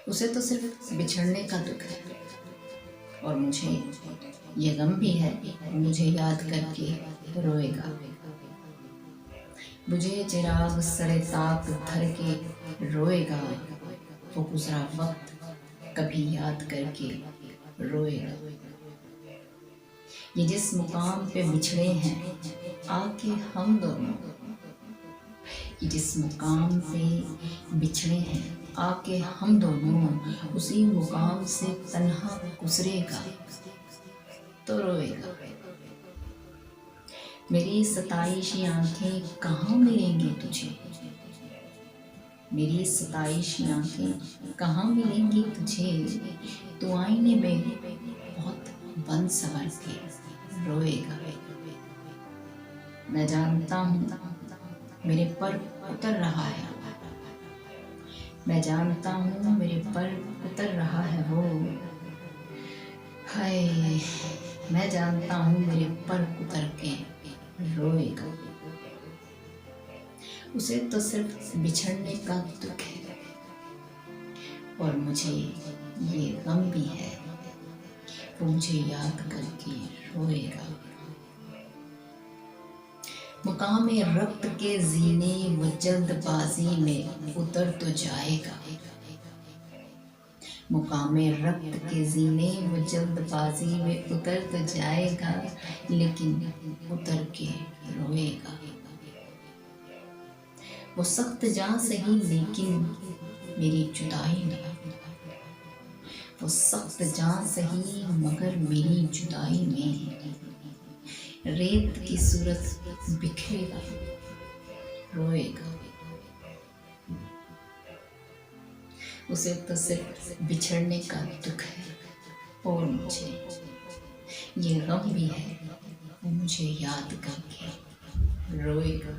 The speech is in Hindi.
उसे तो सिर्फ बिछड़ने का दुख है, और मुझे ये गम भी है, मुझे याद करके रोएगा। मुझे चिराग सरे ताक धर के रोएगा, वो गुजरा वक्त कभी याद करके रोएगा। ये जिस मुकाम पे बिछड़े हैं आके हम दोनों, ये जिस मुकाम पे बिछड़े हैं आके हम दोनों, उसी मुकाम से तन्हा गुजरेगा तो रोएगा। मेरी सताइशी आंखें कहाँ मिलेंगी तुझे, मेरी सताइशी आंखें कहाँ मिलेंगी तुझे, तू आईने में बहुत बन सवर के रोएगा। मैं जानता हूँ मेरे पर उतर रहा है, मैं जानता हूँ मेरे पर उतर रहा है वो, हाय मैं जानता हूँ मेरे पर उतर के रोएगा। उसे तो सिर्फ बिछड़ने का दुख है, और मुझे ये गम भी है, वो मुझे याद करके रोएगा। मुकामे रक्त के जीने वो जल्दबाजी में उतर तो जाएगा, मुकामे रक्त के जीने वो जल्दबाजी में उतर तो जाएगा, लेकिन उतर के रोएगा। वो सख्त जां सही लेकिन मेरी जुदाई में, वो सख्त जां सही मगर मेरी जुदाई में रेत की सूरत बिखरेगा रोएगा। उसे तो सिर्फ बिछड़ने का दुख है, और मुझे ये गम भी है, वो मुझे याद करके रोएगा।